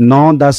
9-10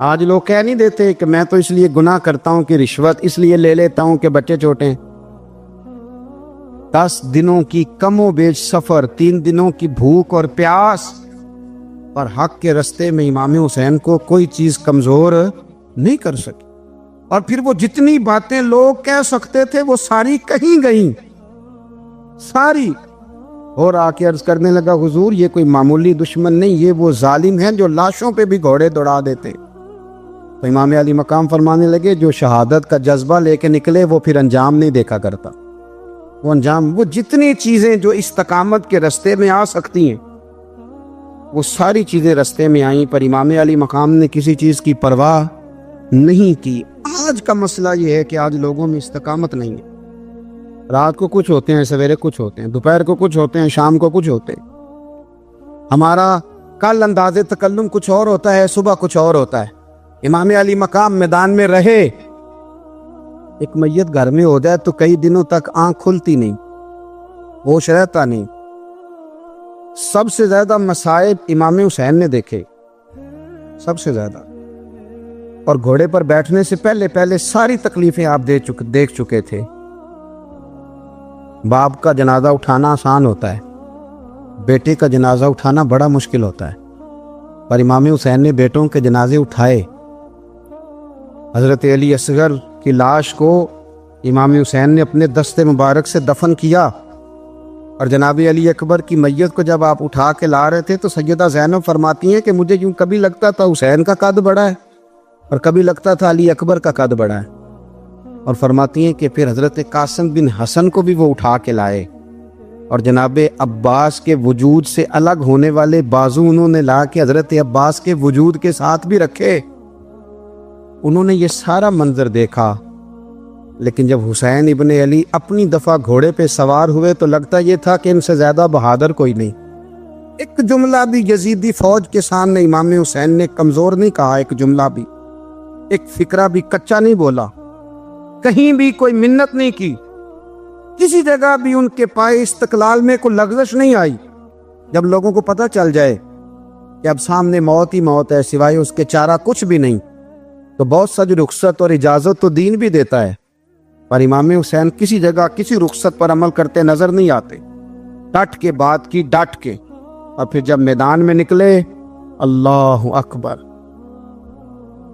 آج لوگ کہہ نہیں دیتے کہ میں تو اس لیے گناہ کرتا ہوں کہ رشوت اس لیے لے لیتا ہوں کہ بچے چھوٹے ہیں۔ 10 دنوں کی کم و بیش سفر، 3 دنوں کی بھوک اور پیاس، پر حق کے رستے میں امام حسین کو کوئی چیز کمزور نہیں کر سکی۔ اور پھر وہ جتنی باتیں لوگ کہہ سکتے تھے وہ ساری کہیں گئیں، ساری۔ اور آ کے عرض کرنے لگا حضور یہ کوئی معمولی دشمن نہیں، یہ وہ ظالم ہیں جو لاشوں پہ بھی گھوڑے دوڑا دیتے۔ تو امام علی مقام فرمانے لگے جو شہادت کا جذبہ لے کے نکلے وہ پھر انجام نہیں دیکھا کرتا۔ وہ انجام، وہ جتنی چیزیں جو استقامت کے رستے میں آ سکتی ہیں وہ ساری چیزیں رستے میں آئیں، پر امام علی مقام نے کسی چیز کی پرواہ نہیں کی۔ آج کا مسئلہ یہ ہے کہ آج لوگوں میں استقامت نہیں ہے۔ رات کو کچھ ہوتے ہیں، سویرے کچھ ہوتے ہیں، دوپہر کو کچھ ہوتے ہیں، شام کو کچھ ہوتے ہیں۔ ہمارا کل انداز تکلم کچھ اور ہوتا ہے، صبح کچھ اور ہوتا ہے۔ امام علی مقام میدان میں رہے، ایک میت گھر میں ہو جائے تو کئی دنوں تک آنکھ کھلتی نہیں، ہوش رہتا نہیں۔ سب سے زیادہ مصائب امام حسین نے دیکھے، سب سے زیادہ۔ اور گھوڑے پر بیٹھنے سے پہلے ساری تکلیفیں آپ دیکھ چکے تھے۔ باپ کا جنازہ اٹھانا آسان ہوتا ہے، بیٹے کا جنازہ اٹھانا بڑا مشکل ہوتا ہے، پر امام حسین نے بیٹوں کے جنازے اٹھائے۔ حضرت علی اصغر کی لاش کو امام حسین نے اپنے دست مبارک سے دفن کیا، اور جناب علی اکبر کی میت کو جب آپ اٹھا کے لا رہے تھے تو سیدہ زینب فرماتی ہیں کہ مجھے یوں کبھی لگتا تھا حسین کا قد بڑا ہے اور کبھی لگتا تھا علی اکبر کا قد بڑا ہے۔ اور فرماتی ہیں کہ پھر حضرت قاسم بن حسن کو بھی وہ اٹھا کے لائے، اور جناب عباس کے وجود سے الگ ہونے والے بازو انہوں نے لا کے حضرت عباس کے وجود کے ساتھ بھی رکھے۔ انہوں نے یہ سارا منظر دیکھا، لیکن جب حسین ابن علی اپنی دفعہ گھوڑے پہ سوار ہوئے تو لگتا یہ تھا کہ ان سے زیادہ بہادر کوئی نہیں۔ ایک جملہ بھی یزیدی فوج کے سامنے امام حسین نے کمزور نہیں کہا، ایک جملہ بھی، ایک فکرہ بھی کچا نہیں بولا، کہیں بھی کوئی منت نہیں کی، کسی جگہ بھی ان کے پائے استقلال میں کوئی لغزش نہیں آئی۔ جب لوگوں کو پتہ چل جائے کہ اب سامنے موت ہی موت ہے، سوائے اس کے چارہ کچھ بھی نہیں، تو بہت سج رخصت اور اجازت تو دین بھی دیتا ہے، پر امام حسین کسی جگہ کسی رخصت پر عمل کرتے نظر نہیں آتے۔ ڈٹ کے بات کی، ڈٹ کے، اور پھر جب میدان میں نکلے، اللہ اکبر۔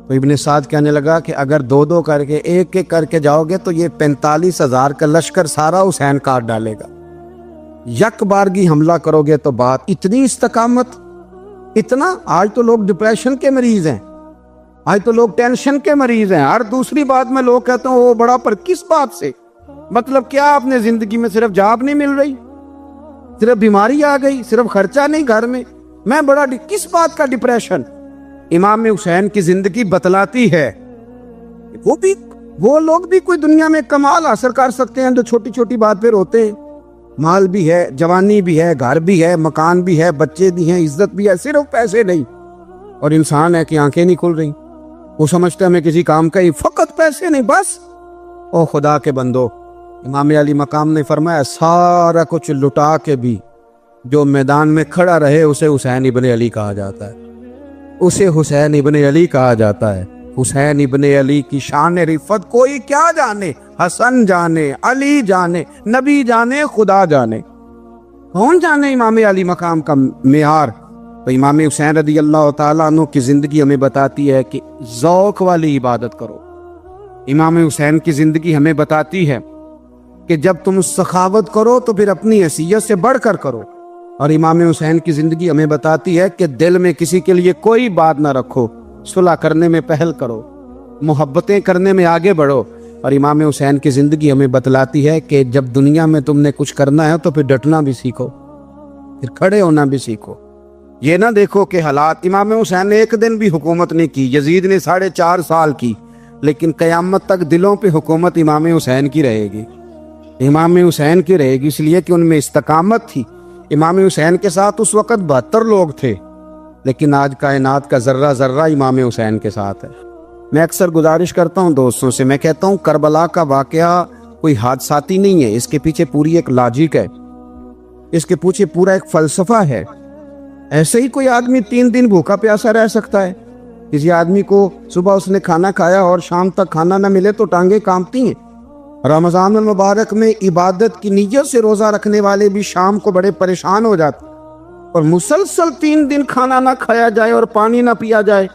تو ابن سعد کہنے لگا کہ اگر 2 کر کے، ایک کر کے جاؤ گے تو یہ 45,000 کا لشکر سارا حسین کاٹ ڈالے گا۔ یک بارگی حملہ کرو گے تو بات، اتنی استقامت، اتنا۔ آج تو لوگ ڈپریشن کے مریض ہیں، آج تو لوگ ٹینشن کے مریض ہیں، ہر دوسری بات میں لوگ کہتے ہیں وہ بڑا، پر کس بات سے؟ مطلب کیا آپ نے زندگی میں صرف جاب نہیں مل رہی، صرف بیماری آ گئی، صرف خرچہ نہیں گھر میں بڑا، کس بات کا ڈپریشن؟ امام حسین کی زندگی بتلاتی ہے وہ لوگ بھی کوئی دنیا میں کمال حاصل کر سکتے ہیں جو چھوٹی چھوٹی بات پہ روتے ہیں۔ مال بھی ہے، جوانی بھی ہے، گھر بھی ہے، مکان بھی ہے، بچے بھی ہیں، عزت بھی ہے، صرف پیسے نہیں۔ اور انسان ہے کہ آنکھیں نہیں کھل رہی، وہ سمجھتا ہے میں کسی کام کا ہی، فقط پیسے نہیں بس۔ او خدا کے بندو، امام علی مقام نے فرمایا سارا کچھ لٹا کے بھی جو میدان میں کھڑا رہے اسے حسین ابن علی کہا جاتا ہے، اسے حسین ابن علی کہا جاتا ہے۔ حسین ابن علی کی شان رفت کوئی کیا جانے، حسن جانے، علی جانے، نبی جانے، خدا جانے، کون جانے امام علی مقام کا معیار۔ تو امام حسین رضی اللہ تعالیٰ عنہ کی زندگی ہمیں بتاتی ہے کہ ذوق والی عبادت کرو۔ امام حسین کی زندگی ہمیں بتاتی ہے کہ جب تم سخاوت کرو تو پھر اپنی حیثیت سے بڑھ کر کرو۔ اور امام حسین کی زندگی ہمیں بتاتی ہے کہ دل میں کسی کے لیے کوئی بات نہ رکھو، صلح کرنے میں پہل کرو، محبتیں کرنے میں آگے بڑھو۔ اور امام حسین کی زندگی ہمیں بتلاتی ہے کہ جب دنیا میں تم نے کچھ کرنا ہے تو پھر ڈٹنا بھی سیکھو، پھر کھڑے ہونا بھی سیکھو۔ یہ نہ دیکھو کہ حالات، امام حسین نے ایک دن بھی حکومت نہیں کی، یزید نے 4.5 سال کی، لیکن قیامت تک دلوں پہ حکومت امام حسین کی رہے گی، امام حسین کی رہے گی، اس لیے کہ ان میں استقامت تھی۔ امام حسین کے ساتھ اس وقت 72 لوگ تھے، لیکن آج کائنات کا ذرہ ذرہ امام حسین کے ساتھ ہے۔ میں اکثر گزارش کرتا ہوں دوستوں سے، میں کہتا ہوں کربلا کا واقعہ کوئی حادثاتی نہیں ہے، اس کے پیچھے پوری ایک لاجک ہے، اس کے پیچھے پورا ایک فلسفہ ہے۔ ایسے ہی کوئی آدمی 3 دن بھوکا پیاسا رہ سکتا ہے، کسی آدمی کو صبح اس نے کھانا کھایا اور شام تک کھانا نہ ملے تو ٹانگیں کانپتی ہیں۔ رمضان المبارک میں عبادت کی نیت سے روزہ رکھنے والے بھی شام کو بڑے پریشان ہو جاتے، اور مسلسل 3 دن کھانا نہ کھایا جائے اور پانی نہ پیا جائے،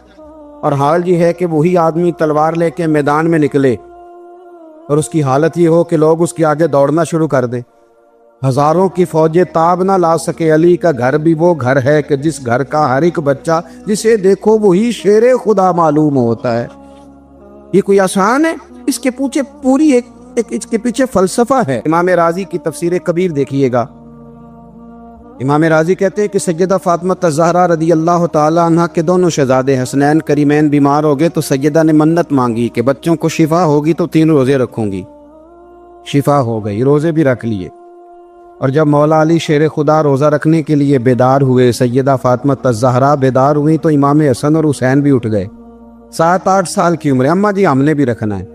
اور حال یہ ہے کہ وہی آدمی تلوار لے کے میدان میں نکلے اور اس کی حالت یہ ہو کہ لوگ اس کے آگے دوڑنا شروع کر دیں۔ ہزاروں کی فوجیں تاب نہ لا سکے۔ علی کا گھر بھی وہ گھر ہے کہ جس گھر کا ہر ایک بچہ جسے دیکھو وہی شیر خدا معلوم ہوتا ہے۔ یہ کوئی آسان ہے؟ اس کے پیچھے پوری اس کے پیچھے فلسفہ ہے۔ امام راضی کی تفسیر کبیر دیکھیے گا۔ امام راضی کہتے ہیں کہ سیدہ فاطمہ الزہرا رضی اللہ تعالی عنہ کے دونوں شہزادے حسنین کریمین بیمار ہو گئے تو سیدہ نے منت مانگی کہ بچوں کو شفا ہوگی تو 3 روزے رکھوں گی۔ شفا ہو گئی، روزے بھی رکھ لیے۔ اور جب مولا علی شیر خدا روزہ رکھنے کے لیے بیدار ہوئے، سیدہ فاطمہ الزہرا بیدار ہوئی تو امام حسن اور حسین بھی اٹھ گئے۔ 7-8 سال کی عمر، اماں جی ہم نے بھی رکھنا ہے۔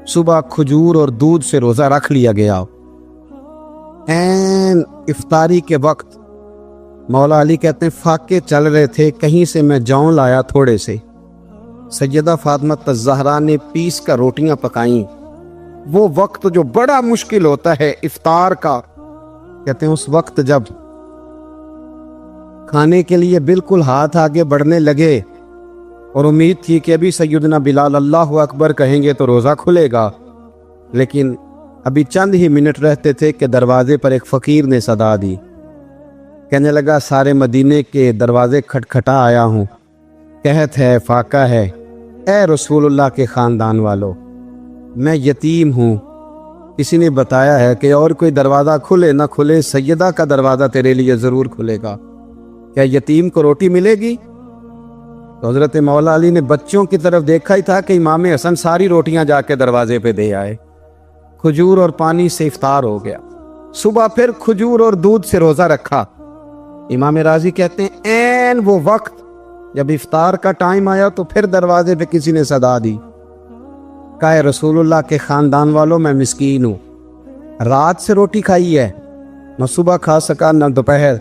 صبح کھجور اور دودھ سے روزہ رکھ لیا گیا۔ این افطاری کے وقت مولا علی کہتے ہیں فاقے چل رہے تھے، کہیں سے میں جون لایا تھوڑے سے۔ سیدہ فاطمہ الزہرا نے پیس کر روٹیاں پکائیں۔ وہ وقت جو بڑا مشکل ہوتا ہے افطار کا، کہتے ہیں اس وقت جب کھانے کے لیے بالکل ہاتھ آگے بڑھنے لگے اور امید تھی کہ ابھی سیدنا بلال اللہ اکبر کہیں گے تو روزہ کھلے گا، لیکن ابھی چند ہی منٹ رہتے تھے کہ دروازے پر ایک فقیر نے صدا دی۔ کہنے لگا سارے مدینے کے دروازے کھٹکھٹا آیا ہوں، قحط ہے، فاقہ ہے، اے رسول اللہ کے خاندان والو، میں یتیم ہوں۔ کسی نے بتایا ہے کہ اور کوئی دروازہ کھلے نہ کھلے سیدہ کا دروازہ تیرے لیے ضرور کھلے گا، کیا یتیم کو روٹی ملے گی؟ تو حضرت مولا علی نے بچوں کی طرف دیکھا ہی تھا کہ امام حسن ساری روٹیاں جا کے دروازے پہ دے آئے۔ کھجور اور پانی سے افطار ہو گیا۔ صبح پھر کھجور اور دودھ سے روزہ رکھا۔ امام راضی کہتے ہیں این وہ وقت جب افطار کا ٹائم آیا تو پھر دروازے پہ کسی نے صدا دی، کہا اے رسول اللہ کے خاندان والوں میں مسکین ہوں، رات سے روٹی کھائی ہے، نہ صبح کھا سکا نہ دوپہر۔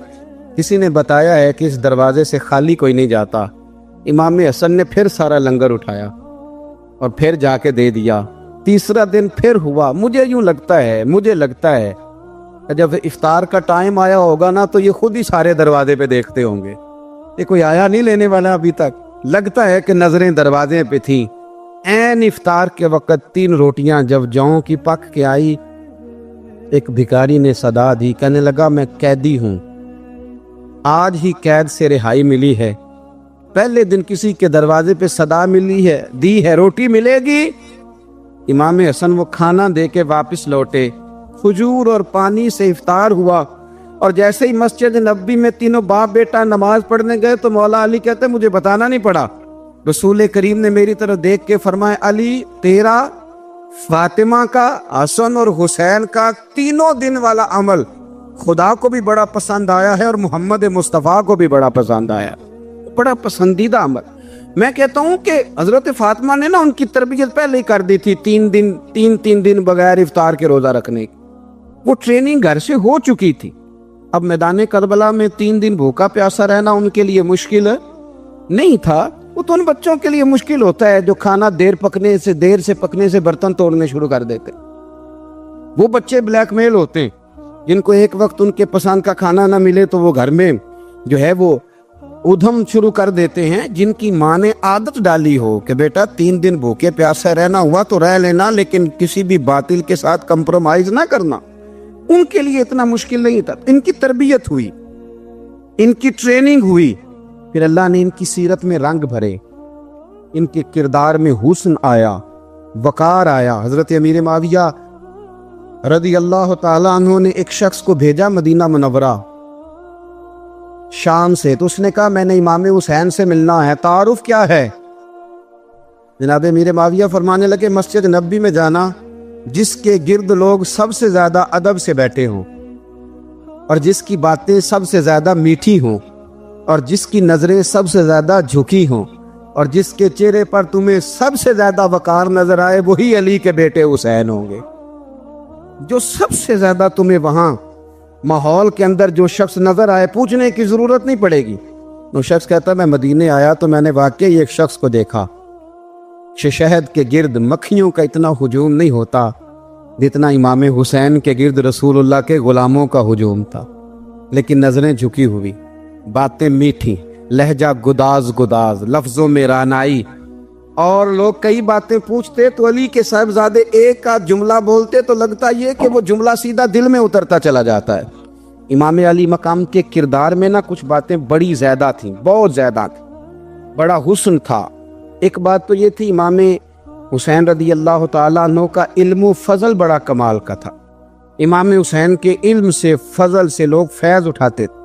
کسی نے بتایا ہے کہ اس دروازے سے خالی کوئی نہیں جاتا۔ امام حسن نے پھر سارا لنگر اٹھایا اور پھر جا کے دے دیا۔ تیسرا دن پھر ہوا۔ مجھے لگتا ہے کہ جب افطار کا ٹائم آیا ہوگا نا تو یہ خود ہی سارے دروازے پہ دیکھتے ہوں گے، یہ کوئی آیا نہیں لینے والا ابھی تک۔ لگتا ہے کہ نظریں دروازے پہ تھیں۔ این افطار کے وقت 3 روٹیاں جب جوں کی پک کے آئی، ایک بھکاری نے صدا دی، کہنے لگا میں قیدی ہوں، آج ہی قید سے رہائی ملی ہے، پہلے دن کسی کے دروازے پہ صدا دی ہے روٹی ملے گی۔ امام حسن وہ کھانا دے کے واپس لوٹے۔ کھجور اور پانی سے افطار ہوا، اور جیسے ہی مسجد نبوی میں تینوں باپ بیٹا نماز پڑھنے گئے تو مولا علی کہتے مجھے بتانا نہیں پڑا، رسول کریم نے میری طرف دیکھ کے فرمایا علی تیرا، فاطمہ کا، حسن اور حسین کا 3 دن والا عمل خدا کو بھی بڑا پسند آیا ہے اور محمد مصطفیٰ کو بھی بڑا پسند آیا، بڑا پسندیدہ عمل۔ میں کہتا ہوں کہ حضرت فاطمہ نے نا ان کی تربیت پہلے ہی کر دی تھی، 3 دن بغیر افطار کے روزہ رکھنے کی، وہ ٹریننگ گھر سے ہو چکی تھی۔ اب میدان کربلا میں 3 دن بھوکا پیاسا رہنا ان کے لیے مشکل نہیں تھا، وہ تو ان بچوں کے لیے مشکل ہوتا ہے جو کھانا دیر سے پکنے سے برتن توڑنے شروع کر دیتے۔ وہ بچے بلیک میل ہوتے ہیں جن کو ایک وقت ان کے پسند کا کھانا نہ ملے تو وہ گھر میں جو ہے وہ ادھم شروع کر دیتے ہیں، جن کی ماں نے عادت ڈالی ہو کہ بیٹا 3 دن بھوکے پیاسے رہنا ہوا تو رہ لینا، لیکن کسی بھی باطل کے ساتھ کمپرومائز نہ کرنا۔ ان کے لیے اتنا مشکل نہیں تھا، ان کی تربیت ہوئی، ان کی ٹریننگ ہوئی، پھر اللہ نے ان کی سیرت میں رنگ بھرے، ان کے کردار میں حسن آیا، وقار آیا۔ حضرت امیر معاویہ رضی اللہ تعالی عنہ نے ایک شخص کو بھیجا مدینہ منورہ شام سے، تو اس نے کہا میں نے امام حسین سے ملنا ہے، تعارف کیا ہے؟ جناب امیر معاویہ فرمانے لگے مسجد نبوی میں جانا جس کے گرد لوگ سب سے زیادہ ادب سے بیٹھے ہوں، اور جس کی باتیں سب سے زیادہ میٹھی ہوں، اور جس کی نظریں سب سے زیادہ جھکی ہوں، اور جس کے چہرے پر تمہیں سب سے زیادہ وقار نظر آئے، وہی علی کے بیٹے حسین ہوں گے۔ جو سب سے زیادہ تمہیں وہاں ماحول کے اندر جو شخص نظر آئے، پوچھنے کی ضرورت نہیں پڑے گی، وہ شخص کہتا ہے میں مدینے آیا تو میں نے واقعی ایک شخص کو دیکھا شہد کے گرد مکھیوں کا اتنا ہجوم نہیں ہوتا جتنا امام حسین کے گرد رسول اللہ کے غلاموں کا ہجوم تھا، لیکن نظریں جھکی ہوئی، باتیں میٹھی، لہجہ گداز گداز، لفظوں میں رانائی، اور لوگ کئی باتیں پوچھتے تو علی کے صاحبزادے ایک آدھ جملہ بولتے تو لگتا یہ کہ وہ جملہ سیدھا دل میں اترتا چلا جاتا ہے۔ امام علی مقام کے کردار میں نا کچھ باتیں بڑی زیادہ تھیں، بہت زیادہ تھیں، بڑا حسن تھا۔ ایک بات تو یہ تھی امام حسین رضی اللہ تعالیٰ عنہ کا علم و فضل بڑا کمال کا تھا۔ امام حسین کے علم سے، فضل سے لوگ فیض اٹھاتے تھے۔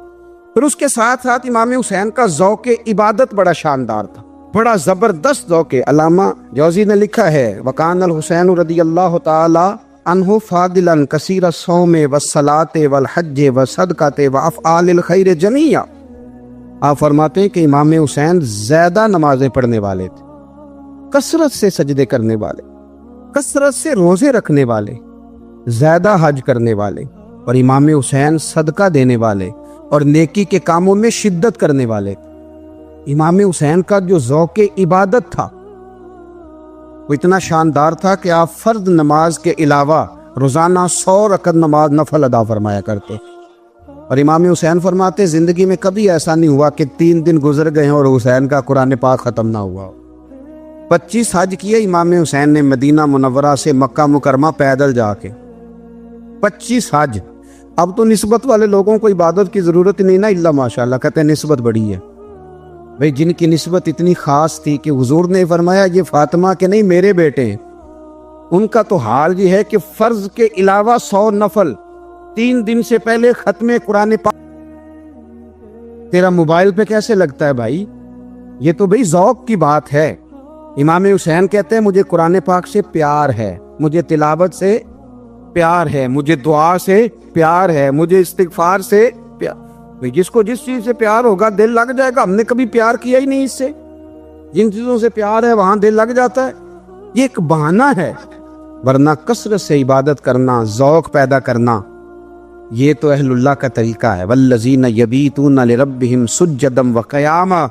پھر اس کے ساتھ ساتھ امام حسین کا ذوق عبادت بڑا شاندار تھا، بڑا زبردست ذوق۔ علامہ جوزی نے لکھا ہے وکان الحسین رضی اللہ تعالی عنہ فاضلا کثیر الصوم والصلاۃ والحج والصدقۃ وافعال الخیر جمیعا۔ آپ فرماتے ہیں کہ امام حسین زیادہ نمازیں پڑھنے والے تھے، کثرت سے سجدے کرنے والے، کثرت سے روزے رکھنے والے، زیادہ حج کرنے والے، اور امام حسین صدقہ دینے والے اور نیکی کے کاموں میں شدت کرنے والے تھے۔ امام حسین کا جو ذوق عبادت تھا وہ اتنا شاندار تھا کہ آپ فرض نماز کے علاوہ روزانہ 100 رکعت نماز نفل ادا فرمایا کرتے، اور امام حسین فرماتے زندگی میں کبھی ایسا نہیں ہوا کہ 3 دن گزر گئے اور حسین کا قرآن پاک ختم نہ ہوا۔ 25 حج کیے امام حسین نے مدینہ منورہ سے مکہ مکرمہ پیدل جا کے، 25 حج۔ اب تو نسبت والے لوگوں کو عبادت کی ضرورت نہیں نا، اللہ ماشاءاللہ کہتے ہیں نسبت بڑی ہے بھئی، جن کی نسبت اتنی خاص تھی کہ حضور نے فرمایا یہ فاطمہ کے نہیں میرے بیٹے ہیں، ان کا تو حال یہ ہے کہ فرض کے علاوہ 100 نفل 3 دن سے پہلے ختم قرآن پاک۔ تیرا موبائل پہ کیسے لگتا ہے بھائی؟ یہ تو بھئی ذوق کی بات ہے۔ امام حسین کہتے ہیں مجھے قرآن پاک سے پیار ہے، مجھے تلاوت سے پیار ہے، مجھے دعا سے پیار ہے، مجھے استغفار سے پیار۔ جس کو جس چیز سے پیار ہوگا دل لگ جائے گا۔ ہم نے کبھی پیار کیا ہی نہیں اس سے، جن چیزوں سے پیار ہے وہاں دل لگ جاتا ہے، یہ ایک بہانہ ہے، ورنہ کثرت سے عبادت کرنا، ذوق پیدا کرنا، یہ تو اہل اللہ کا طریقہ ہے۔ والذین یبیتون لربہم سجدا وقیاما،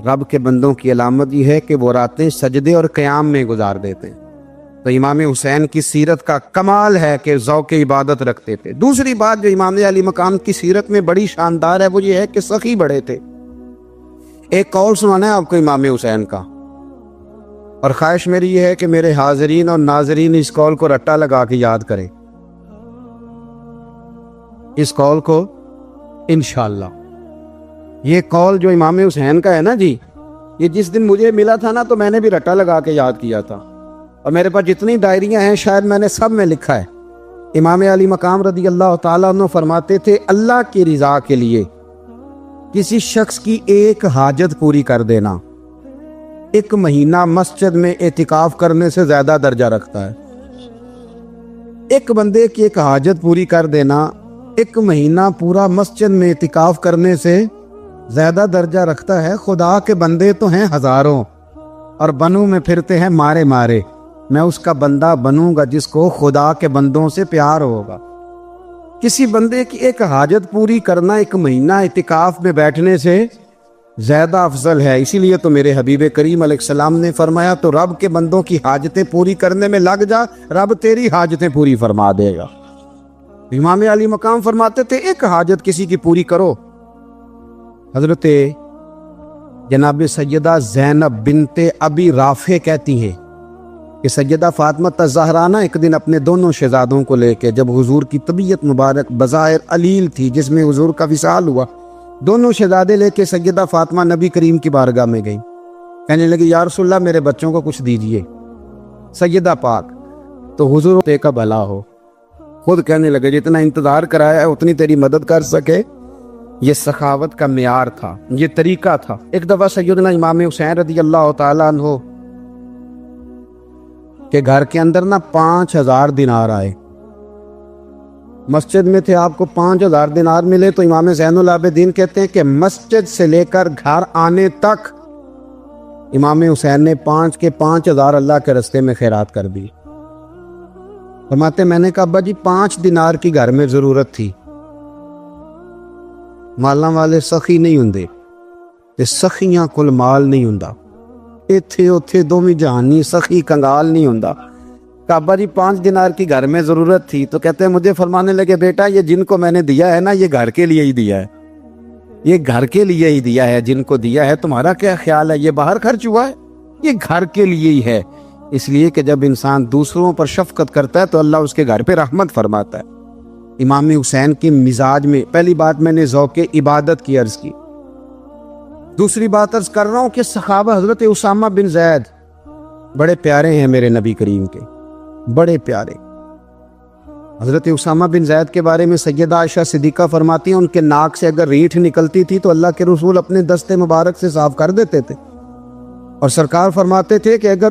رب کے بندوں کی علامت یہ ہے کہ وہ راتیں سجدے اور قیام میں گزار دیتے ہیں۔ تو امام حسین کی سیرت کا کمال ہے کہ ذوق عبادت رکھتے تھے۔ دوسری بات جو امام علی مقام کی سیرت میں بڑی شاندار ہے وہ یہ ہے کہ سخی بڑے تھے۔ ایک قول سنانا ہے آپ کو امام حسین کا، اور خواہش میری یہ ہے کہ میرے حاضرین اور ناظرین اس قول کو رٹا لگا کے یاد کریں، اس قول کو انشاءاللہ۔ یہ قول جو امام حسین کا ہے نا جی، یہ جس دن مجھے ملا تھا نا تو میں نے بھی رٹا لگا کے یاد کیا تھا، اور میرے پاس جتنی ڈائریاں ہیں شاید میں نے سب میں لکھا ہے۔ امام علی مقام رضی اللہ تعالیٰ عنہ فرماتے تھے اللہ کی رضا کے لیے کسی شخص کی ایک حاجت پوری کر دینا 1 مہینہ مسجد میں اعتکاف کرنے سے زیادہ درجہ رکھتا ہے۔ ایک بندے کی ایک حاجت پوری کر دینا 1 مہینہ پورا مسجد میں اعتکاف کرنے سے زیادہ درجہ رکھتا ہے۔ خدا کے بندے تو ہیں ہزاروں، اور بنوں میں پھرتے ہیں مارے مارے، میں اس کا بندہ بنوں گا جس کو خدا کے بندوں سے پیار ہوگا۔ کسی بندے کی ایک حاجت پوری کرنا 1 مہینہ اعتکاف میں بیٹھنے سے زیادہ افضل ہے۔ اسی لیے تو میرے حبیب کریم علیہ السلام نے فرمایا تو رب کے بندوں کی حاجتیں پوری کرنے میں لگ جا، رب تیری حاجتیں پوری فرما دے گا۔ امام علی مقام فرماتے تھے ایک حاجت کسی کی پوری کرو۔ حضرت جناب سیدہ زینب بنت ابی رافع کہتی ہیں کہ سیدہ فاطمہ الزہرا ایک دن اپنے دونوں شہزادوں کو لے کے، جب حضور کی طبیعت مبارک بظاہر علیل تھی جس میں حضور کا وصال ہوا، دونوں شہزادے لے کے سیدہ فاطمہ نبی کریم کی بارگاہ میں گئی، کہنے لگی یا رسول اللہ میرے بچوں کو کچھ دیجئے۔ سیدہ پاک تو حضور کا بھلا ہو، خود کہنے لگے جتنا انتظار کرایا ہے اتنی تیری مدد کر سکے۔ یہ سخاوت کا معیار تھا، یہ طریقہ تھا۔ ایک دفعہ سیدنا امام حسین رضی اللہ تعالیٰ عنہ کہ گھر کے اندر 5000 دینار آئے، مسجد میں تھے، آپ کو 5000 دینار ملے تو امام زین العابدین کہتے ہیں کہ مسجد سے لے کر گھر آنے تک امام حسین نے 5 کے 5000 اللہ کے رستے میں خیرات کر دی۔ فرماتے میں نے کہا ابا جی 5 دینار کی گھر میں ضرورت تھی، مالاں والے سخی نہیں ہوندے، تے سخیاں کل مال نہیں ہوندا، ایتھے اوتھے دوویں جہانی سخی کنگال نہیں ہوندا۔ کعبہ جی 5 دینار کی گھر میں ضرورت تھی تو کہتے ہیں مجھے فرمانے لگے بیٹا یہ جن کو میں نے دیا ہے نا یہ گھر کے لیے ہی دیا ہے، یہ گھر کے لیے ہی دیا ہے، جن کو دیا ہے تمہارا کیا خیال ہے، یہ باہر خرچ ہوا ہے، یہ گھر کے لیے ہی ہے۔ اس لیے کہ جب انسان دوسروں پر شفقت کرتا ہے تو اللہ اس کے گھر پہ رحمت فرماتا ہے۔ امام حسین کی مزاج میں پہلی بات میں نے ذوق عبادت کی عرض کی، دوسری بات عرض کر رہا ہوں کہ صحابہ حضرت اسامہ بن زید بڑے پیارے ہیں میرے نبی کریم کے، بڑے پیارے۔ حضرت اسامہ بن زید کے بارے میں سیدہ عائشہ صدیقہ فرماتی ہیں ان کے ناک سے اگر ریٹھ نکلتی تھی تو اللہ کے رسول اپنے دستے مبارک سے صاف کر دیتے تھے، اور سرکار فرماتے تھے کہ اگر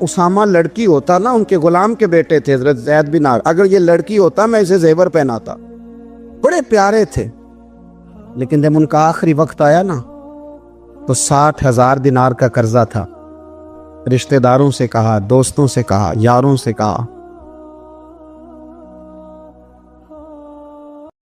اسامہ لڑکی ہوتا نا، ان کے غلام کے بیٹے تھے حضرت زید بن عامر، اگر یہ لڑکی ہوتا میں اسے زیور پہناتا۔ بڑے پیارے تھے، لیکن جب ان کا آخری وقت آیا نا تو 60,000 دینار کا قرضہ تھا۔ رشتہ داروں سے کہا، دوستوں سے کہا، یاروں سے کہا